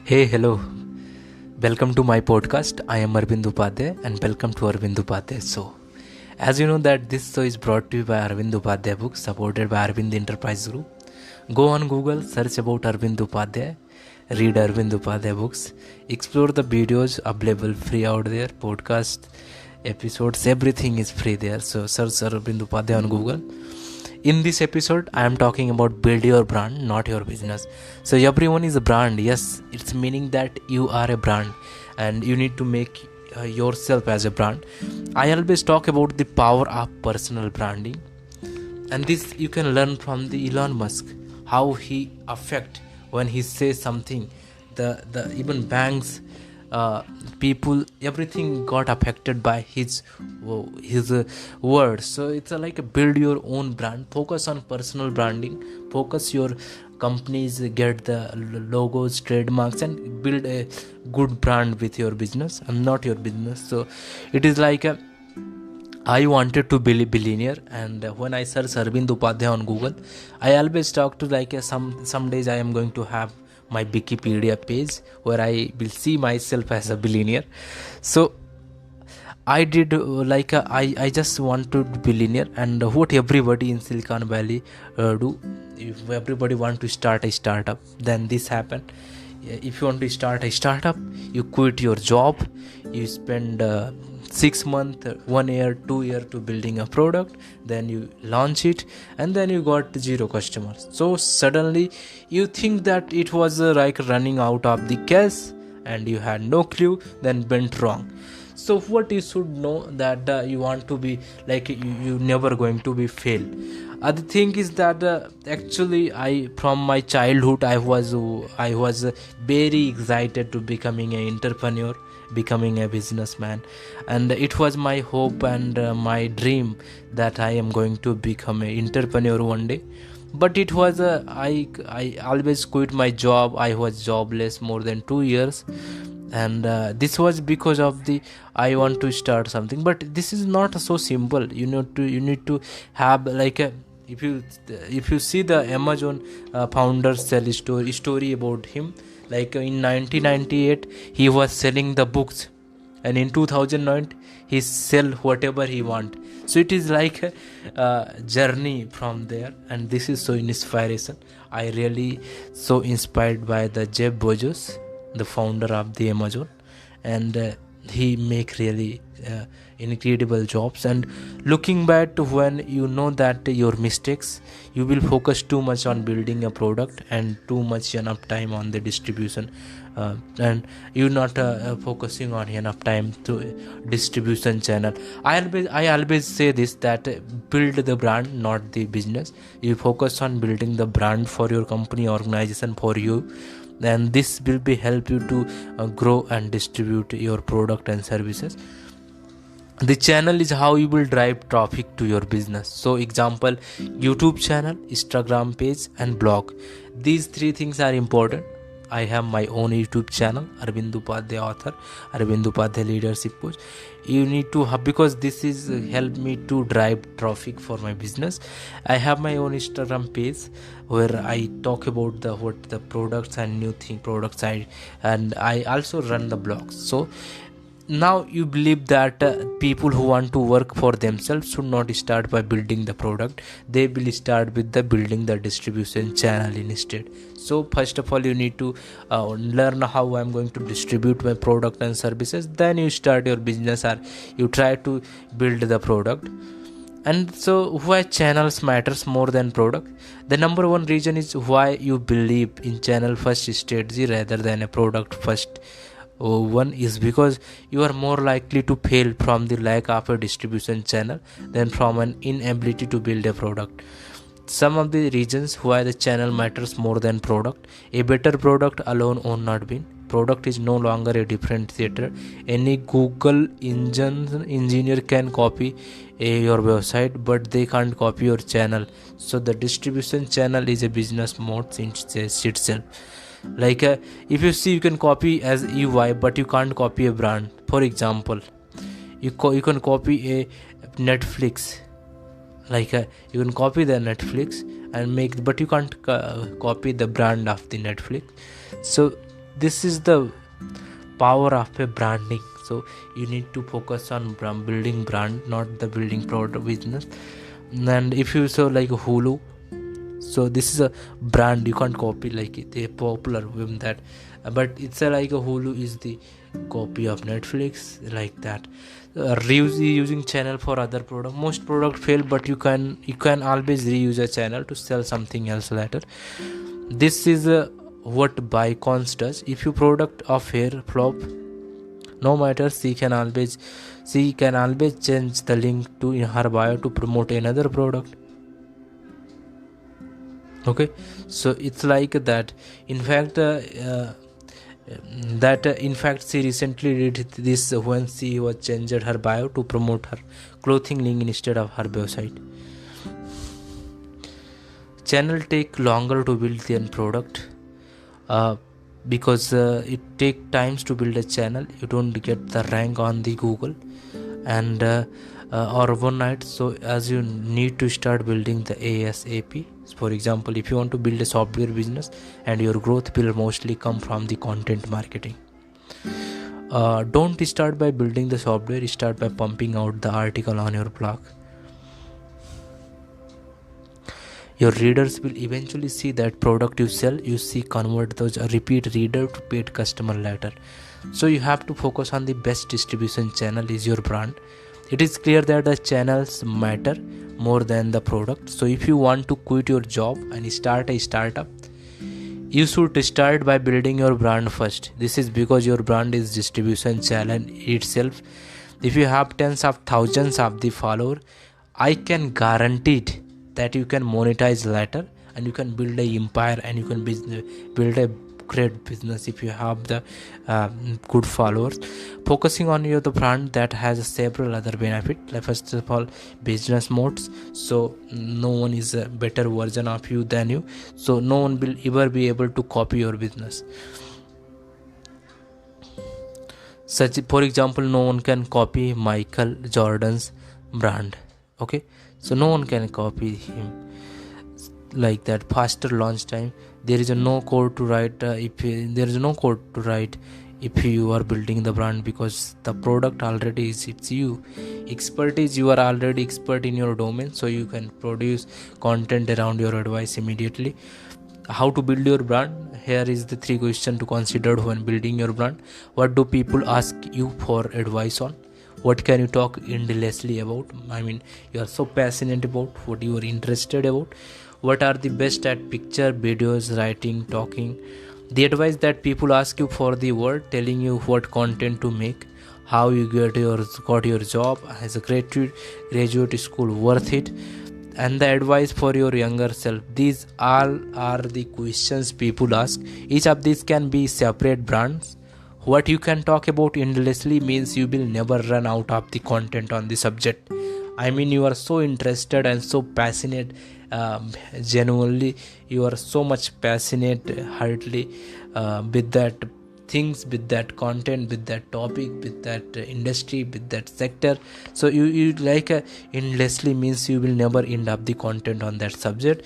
Hey, hello. Welcome to my podcast. I am Arvind Upadhyay and welcome to Arvind Upadhyay Show. As you know that this show is brought to you by Arvind Upadhyay Books, supported by Arvind Enterprise Group. Go on Google, search about Arvind Upadhyay, read Arvind Upadhyay Books, explore the videos available free out there, podcast, episodes, everything is free there. So search Arvind Upadhyay on Google. In this episode, I am talking about build your brand, not your business. So everyone is a brand. Yes, it's meaning that you are a brand and you need to make yourself as a brand. I always talk about the power of personal branding, and this you can learn from the Elon Musk, how he affect when he says something. The even banks, people, everything got affected by his words. So it's like a build your own brand, focus on personal branding, focus your companies, get the logos, trademarks, and build a good brand with your business and not your business. So it is like I wanted to be a billionaire, and when I search Arvind Upadhyay on Google, I always talk to some days I am going to have my Wikipedia page where I will see myself as a billionaire. So I did I just want to be billionaire, and what everybody in Silicon Valley do. If everybody want to start a startup, then this happen. If you want to start a startup, you quit your job, you spend 6 months, 1 year, 2 year to building a product, then you launch it, and then you got 0 customers. So suddenly you think that it was like running out of the cash, and you had no clue, then went wrong. So what you should know that you want to be like you never going to be fail. Other thing is that actually I from my childhood I was very excited to becoming an entrepreneur, becoming a businessman, and it was my hope and my dream that I am going to become an entrepreneur one day. But it was I always quit my job. I was jobless more than 2 years, and this was because of the I want to start something. But this is not so simple. You need to have like a, if you see the Amazon founder sell story about him, like in 1998 he was selling the books, and in 2009 he sell whatever he want. So it is like a journey from there, and this is so inspiration. I really so inspired by the Jeff Bezos, the founder of the Amazon, and he make really incredible jobs. And looking back to when you know that your mistakes, you will focus too much on building a product and too much enough time on the distribution, and you're not focusing on enough time to distribution channel. I always say this, that build the brand, not the business. You focus on building the brand for your company, organization, for you, then this will be help you to grow and distribute your product and services. The channel is how you will drive traffic to your business. So example, YouTube channel, Instagram page, and blog. These 3 things are important. I have my own YouTube channel, Arvind Upadhyay Author, Arvind Upadhyay Leadership Coach. You need to have, because this is help me to drive traffic for my business. I have my own Instagram page where I talk about the products and new products, and I also run the blogs. So now you believe that people who want to work for themselves should not start by building the product. They will start with the building the distribution channel instead. So first of all, you need to learn how I'm going to distribute my product and services. Then you start your business, or you try to build the product. And so why channels matters more than product? The number one reason is why you believe in channel first strategy rather than a product first one, is because you are more likely to fail from the lack of a distribution channel than from an inability to build a product. Some of the reasons why the channel matters more than product: a better product alone will not win. Product is no longer a differentiator. Any Google engineer can copy your website, but they can't copy your channel. So the distribution channel is a business mode in itself. Like if you see, you can copy as UI, but you can't copy a brand. For example, you can copy a Netflix, like you can copy the Netflix and make, but you can't copy the brand of the Netflix. So this is the power of a branding. So you need to focus on building brand, not the building product business. And if you saw like Hulu, so this is a brand, you can't copy like it, they're popular with that, but it's like a Hulu is the copy of Netflix, like that. Reusing channel for other product, most product fail, but you can always reuse a channel to sell something else later. This is what Bicons does. If your product of hair flop, no matter, she can always change the link to in her bio to promote another product. Okay, so it's like that. In fact, she recently did this when she was changed her bio to promote her clothing link instead of her website. Channel take longer to build than product, because it take times to build a channel. You don't get the rank on the Google and or overnight. So as you need to start building the ASAP. For example, if you want to build a software business, and your growth will mostly come from the content marketing, don't start by building the software, start by pumping out the article on your blog. Your readers will eventually see that product you sell, you see convert those repeat reader to paid customer later. So you have to focus on the best distribution channel is your brand. It is clear that the channels matter more than the product. So if you want to quit your job and start a startup, you should start by building your brand first. This is because your brand is distribution channel itself. If you have tens of thousands of the follower, I can guarantee it that you can monetize later, and you can build a empire, and you can build a great business if you have the good followers. Focusing on the brand that has several other benefits. Like first of all, business modes. So no one is a better version of you than you, so no one will ever be able to copy your business. Such, for example, no one can copy Michael Jordan's brand. Okay, so no one can copy him like that. Faster launch time. There is no code to write if you are building the brand, because the product already is, it's you. Expertise, you are already expert in your domain, so you can produce content around your advice immediately. How to build your brand? Here is the 3 questions to consider when building your brand. What do people ask you for advice on? What can you talk endlessly about? I mean, you are so passionate about what you are interested about. What are the best at picture, videos, writing, talking? The advice that people ask you for the word, telling you what content to make, how you got your job as a graduate school worth it, and the advice for your younger self. These all are the questions people ask. Each of these can be separate brands. What you can talk about endlessly means you will never run out of the content on the subject. I mean, you are so interested and so passionate, genuinely you are so much passionate heartily with that things, with that content, with that topic, with that industry, with that sector. So you like endlessly means you will never end up the content on that subject.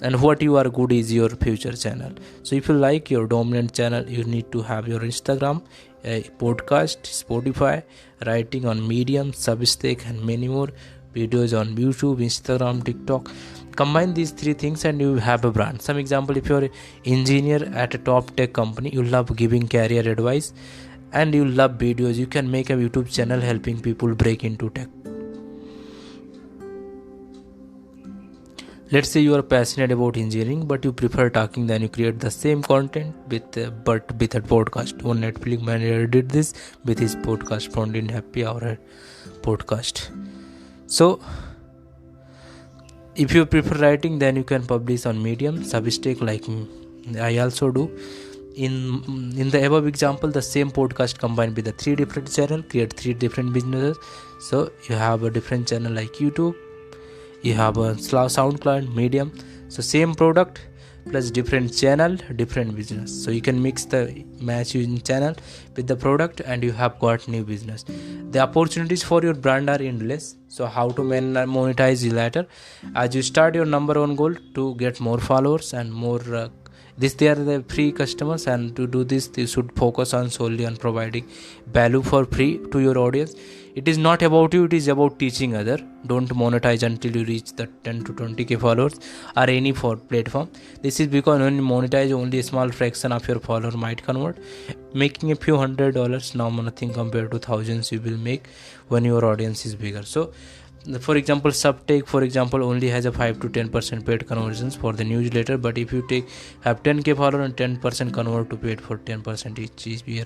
And what you are good is your future channel. So if you like your dominant channel, you need to have your Instagram, podcast, Spotify, writing on Medium, Substack, and many more, videos on YouTube, Instagram, TikTok. Combine these 3 things and you have a brand. Some example, if you're an engineer at a top tech company, you love giving career advice and you love videos, you can make a YouTube channel helping people break into tech. Let's say you are passionate about engineering, but you prefer talking, then you create the same content with a podcast. One Netflix manager did this with his podcast, Found in Happy Hour podcast. So if you prefer writing, then you can publish on Medium, Substack, like I also do. In the above example, the same podcast combined with the 3 different channels create 3 different businesses. So you have a different channel like YouTube, you have a SoundCloud, Medium. So same product plus different channel, different business. So you can mix the match using channel with the product and you have got new business. The opportunities for your brand are endless. So how to monetize later? As you start your number 1 goal to get more followers and more They are the free customers, and to do this you should focus on solely on providing value for free to your audience. It is not about you, it is about teaching other. Don't monetize until you reach the 10 to 20k followers or any for platform. This is because when you monetize, only a small fraction of your follower might convert, making a few $100 now nothing compared to thousands you will make when your audience is bigger. So for example, Subtake for example only has a 5 to 10% paid conversions for the newsletter, but if you have 10k follower and 10% convert to paid for 10% each year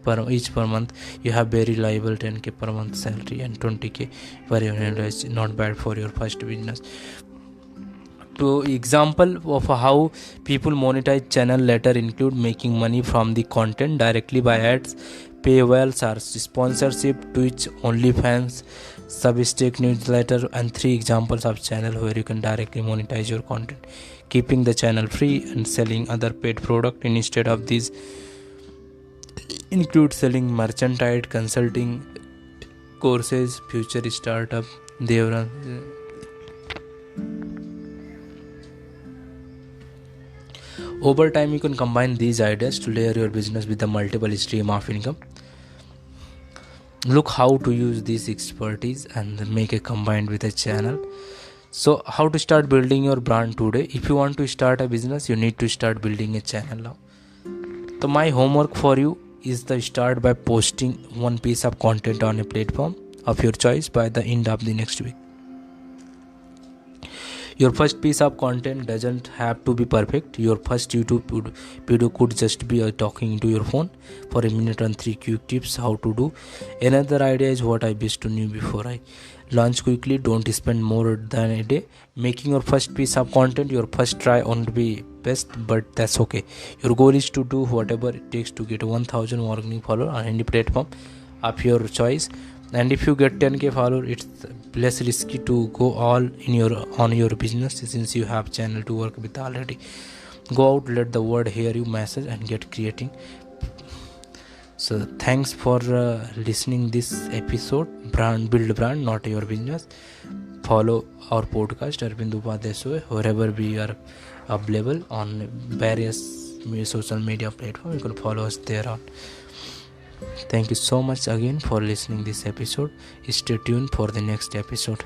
per month, you have very reliable 10k per month salary and 20k per year. Is not bad for your first business. To example of how people monetize channel later include making money from the content directly by ads, paywalls or sponsorship, Twitch, OnlyFans, Substack newsletter, and 3 examples of channel where you can directly monetize your content, keeping the channel free and selling other paid product. Instead of these include selling merchandise, consulting, courses, future startup. Over time, you can combine these ideas to layer your business with a multiple stream of income. Look how to use this expertise and make it combined with a channel. So how to start building your brand today? If you want to start a business, you need to start building a channel now. So my homework for you is to start by posting one piece of content on a platform of your choice by the end of the next week. Your first piece of content doesn't have to be perfect. Your first YouTube video could just be talking into your phone for a minute on 3 quick tips how to do. Another idea is what I best to know before I launch quickly. Don't spend more than a day making your first piece of content. Your first try won't be best, but that's okay. Your goal is to do whatever it takes to get 1000 organic followers on any platform of your choice. And if you get 10k follower, it's less risky to go all in on your business, since you have channel to work with already. Go out, let the world hear you message and get creating. So thanks for listening this episode. Build brand, not your business. Follow our podcast Arvind Upadhyay Show wherever we are available on various social media platforms. You can follow us there on. Thank you so much again for listening this episode. Stay tuned for the next episode.